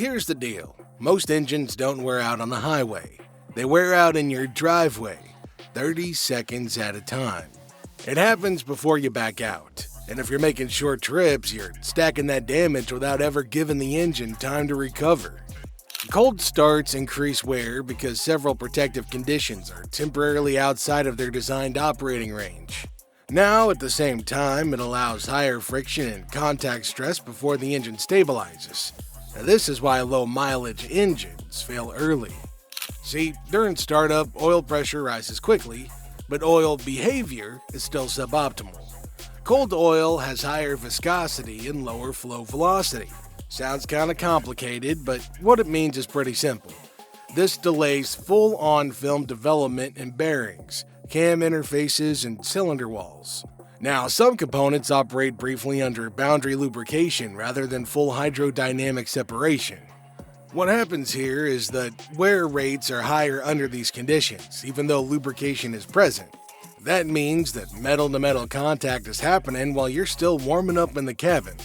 here's the deal. Most engines don't wear out on the highway. They wear out in your driveway, 30 seconds at a time. It happens before you back out. And if you're making short trips, you're stacking that damage without ever giving the engine time to recover. Cold starts increase wear because several protective conditions are temporarily outside of their designed operating range. Now, at the same time, it allows higher friction and contact stress before the engine stabilizes. Now, this is why low-mileage engines fail early. See, during startup, oil pressure rises quickly, but oil behavior is still suboptimal. Cold oil has higher viscosity and lower flow velocity. Sounds kinda complicated, but what it means is pretty simple. This delays full-on film development in bearings, cam interfaces, and cylinder walls. Now, some components operate briefly under boundary lubrication rather than full hydrodynamic separation. What happens here is that wear rates are higher under these conditions, even though lubrication is present. That means that metal-to-metal contact is happening while you're still warming up in the cabin.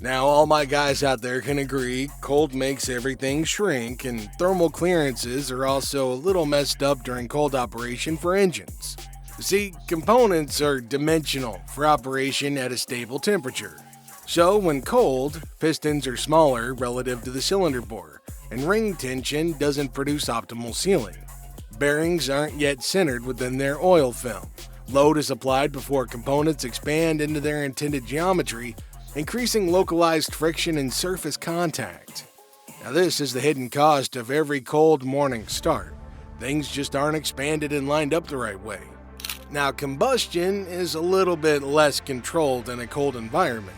Now, all my guys out there can agree, cold makes everything shrink, and thermal clearances are also a little messed up during cold operation for engines. See, components are dimensional for operation at a stable temperature. So, when cold, pistons are smaller relative to the cylinder bore, and ring tension doesn't produce optimal sealing. Bearings aren't yet centered within their oil film. Load is applied before components expand into their intended geometry, increasing localized friction and surface contact. Now, this is the hidden cost of every cold morning start. Things just aren't expanded and lined up the right way. Now, combustion is a little bit less controlled in a cold environment.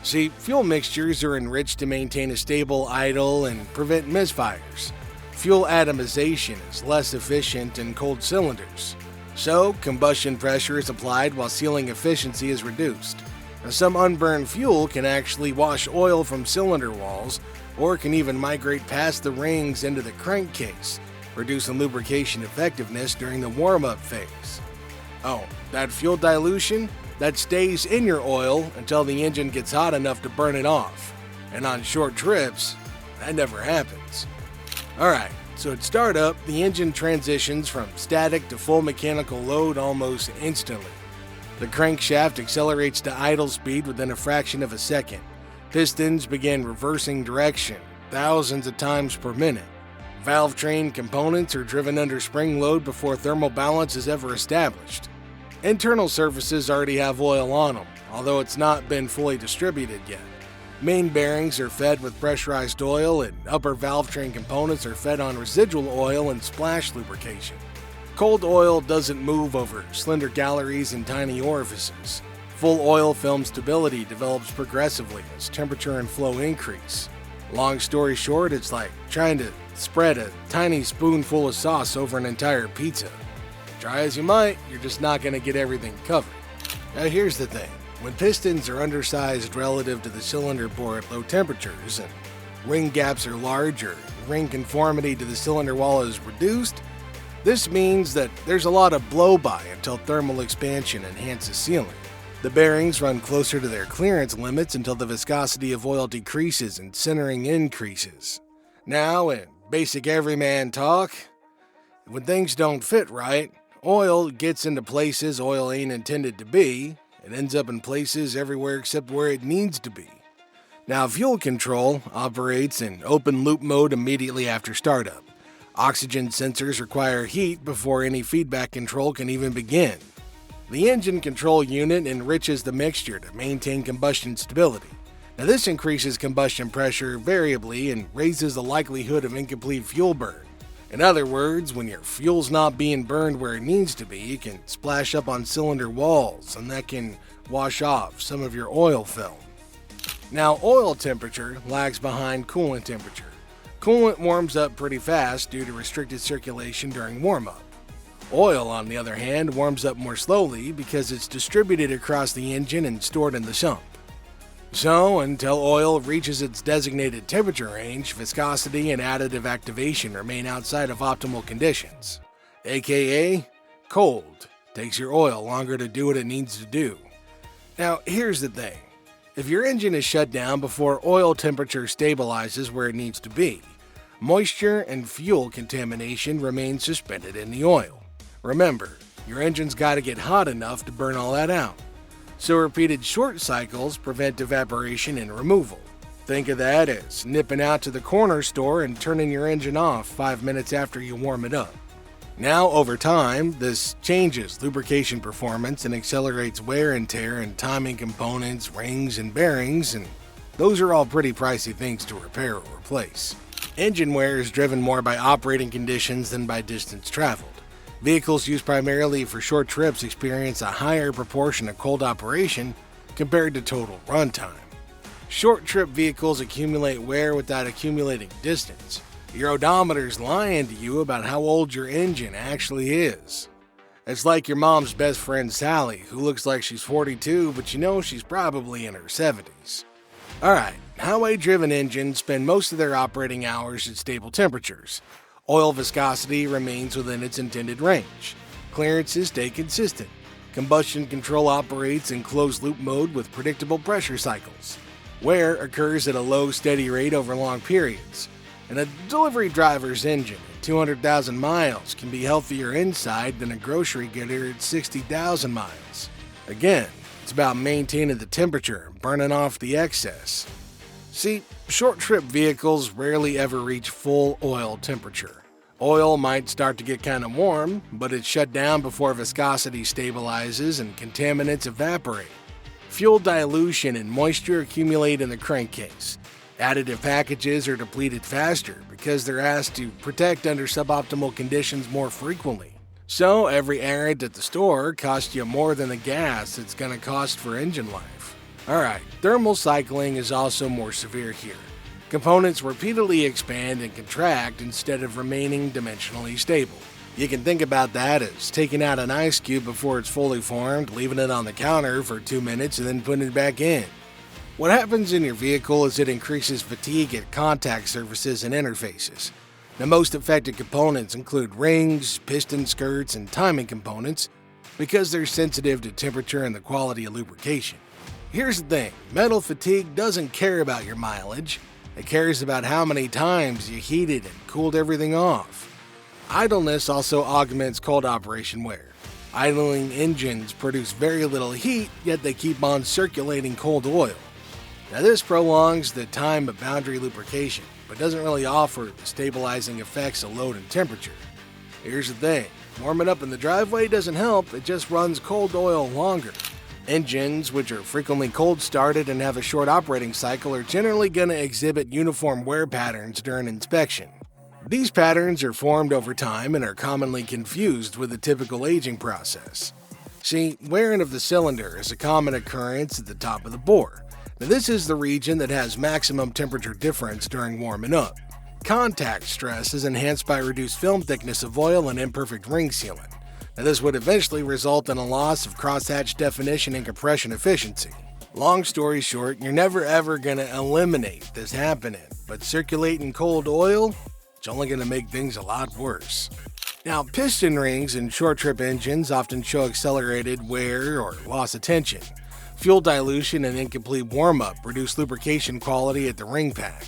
See, fuel mixtures are enriched to maintain a stable idle and prevent misfires. Fuel atomization is less efficient in cold cylinders. So, combustion pressure is applied while sealing efficiency is reduced. Now, some unburned fuel can actually wash oil from cylinder walls, or can even migrate past the rings into the crankcase, reducing lubrication effectiveness during the warm-up phase. Oh, that fuel dilution? That stays in your oil until the engine gets hot enough to burn it off. And on short trips, that never happens. Alright, so at startup, the engine transitions from static to full mechanical load almost instantly. The crankshaft accelerates to idle speed within a fraction of a second. Pistons begin reversing direction, thousands of times per minute. Valve train components are driven under spring load before thermal balance is ever established. Internal surfaces already have oil on them, although it's not been fully distributed yet. Main bearings are fed with pressurized oil, and upper valve train components are fed on residual oil and splash lubrication. Cold oil doesn't move over slender galleries and tiny orifices. Full oil film stability develops progressively as temperature and flow increase. Long story short, it's like trying to spread a tiny spoonful of sauce over an entire pizza. Try as you might, you're just not going to get everything covered. Now here's the thing. When pistons are undersized relative to the cylinder bore at low temperatures, and ring gaps are larger, ring conformity to the cylinder wall is reduced, this means that there's a lot of blow-by until thermal expansion enhances sealing. The bearings run closer to their clearance limits until the viscosity of oil decreases and centering increases. Now, in basic everyman talk, when things don't fit right, oil gets into places oil ain't intended to be. It ends up in places everywhere except where it needs to be. Now, fuel control operates in open loop mode immediately after startup. Oxygen sensors require heat before any feedback control can even begin. The engine control unit enriches the mixture to maintain combustion stability. Now, this increases combustion pressure variably and raises the likelihood of incomplete fuel burn. In other words, when your fuel's not being burned where it needs to be, it can splash up on cylinder walls, and that can wash off some of your oil film. Now, oil temperature lags behind coolant temperature. Coolant warms up pretty fast due to restricted circulation during warm-up. Oil, on the other hand, warms up more slowly because it's distributed across the engine and stored in the sump. So, until oil reaches its designated temperature range, viscosity and additive activation remain outside of optimal conditions. AKA, cold takes your oil longer to do what it needs to do. Now, here's the thing. If your engine is shut down before oil temperature stabilizes where it needs to be, moisture and fuel contamination remain suspended in the oil. Remember, your engine's got to get hot enough to burn all that out. So repeated short cycles prevent evaporation and removal. Think of that as nipping out to the corner store and turning your engine off 5 minutes after you warm it up. Now, over time, this changes lubrication performance and accelerates wear and tear in timing components, rings, and bearings, and those are all pretty pricey things to repair or replace. Engine wear is driven more by operating conditions than by distance traveled. Vehicles used primarily for short trips experience a higher proportion of cold operation compared to total runtime. Short trip vehicles accumulate wear without accumulating distance. Your odometer's lying to you about how old your engine actually is. It's like your mom's best friend Sally, who looks like she's 42, but you know she's probably in her 70s. Alright, highway-driven engines spend most of their operating hours at stable temperatures. Oil viscosity remains within its intended range. Clearances stay consistent. Combustion control operates in closed-loop mode with predictable pressure cycles. Wear occurs at a low, steady rate over long periods. And a delivery driver's engine at 200,000 miles can be healthier inside than a grocery getter at 60,000 miles. Again, it's about maintaining the temperature and burning off the excess. See, short-trip vehicles rarely ever reach full oil temperature. Oil might start to get kind of warm, but it's shut down before viscosity stabilizes and contaminants evaporate. Fuel dilution and moisture accumulate in the crankcase. Additive packages are depleted faster because they're asked to protect under suboptimal conditions more frequently. So every errand at the store costs you more than the gas it's going to cost for engine life. Alright, thermal cycling is also more severe here. Components repeatedly expand and contract instead of remaining dimensionally stable. You can think about that as taking out an ice cube before it's fully formed, leaving it on the counter for 2 minutes, and then putting it back in. What happens in your vehicle is it increases fatigue at contact surfaces and interfaces. The most affected components include rings, piston skirts, and timing components because they're sensitive to temperature and the quality of lubrication. Here's the thing, metal fatigue doesn't care about your mileage. It cares about how many times you heated and cooled everything off. Idleness also augments cold operation wear. Idling engines produce very little heat, yet they keep on circulating cold oil. Now this prolongs the time of boundary lubrication, but doesn't really offer the stabilizing effects of load and temperature. Here's the thing, warming up in the driveway doesn't help, it just runs cold oil longer. Engines, which are frequently cold started and have a short operating cycle, are generally going to exhibit uniform wear patterns during inspection. These patterns are formed over time and are commonly confused with the typical aging process. See, wearing of the cylinder is a common occurrence at the top of the bore. Now this is the region that has maximum temperature difference during warming up. Contact stress is enhanced by reduced film thickness of oil and imperfect ring sealant. Now this would eventually result in a loss of crosshatch definition and compression efficiency. Long story short, you're never ever going to eliminate this happening, but circulating cold oil, it's only going to make things a lot worse. Now, piston rings in short-trip engines often show accelerated wear or loss of tension. Fuel dilution and incomplete warm-up reduce lubrication quality at the ring pack.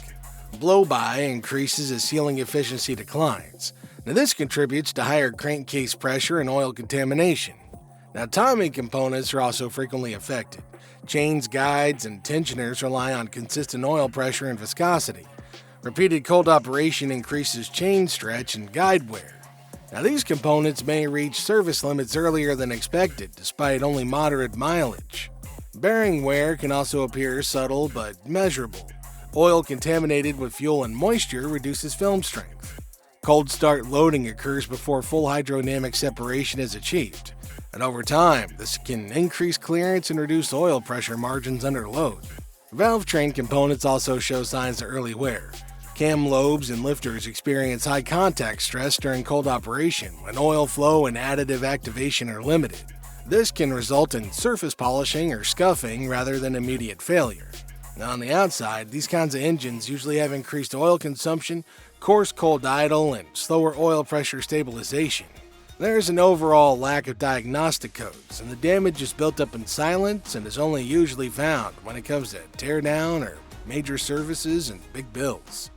Blow-by increases as sealing efficiency declines. Now, this contributes to higher crankcase pressure and oil contamination. Now, timing components are also frequently affected. Chains, guides, and tensioners rely on consistent oil pressure and viscosity. Repeated cold operation increases chain stretch and guide wear. Now, these components may reach service limits earlier than expected, despite only moderate mileage. Bearing wear can also appear subtle but measurable. Oil contaminated with fuel and moisture reduces film strength. Cold start loading occurs before full hydrodynamic separation is achieved. And over time, this can increase clearance and reduce oil pressure margins under load. Valve train components also show signs of early wear. Cam lobes and lifters experience high contact stress during cold operation when oil flow and additive activation are limited. This can result in surface polishing or scuffing rather than immediate failure. Now, on the outside, these kinds of engines usually have increased oil consumption, coarse cold idle, and slower oil pressure stabilization. There's an overall lack of diagnostic codes, and the damage is built up in silence and is only usually found when it comes to teardown or major services and big bills.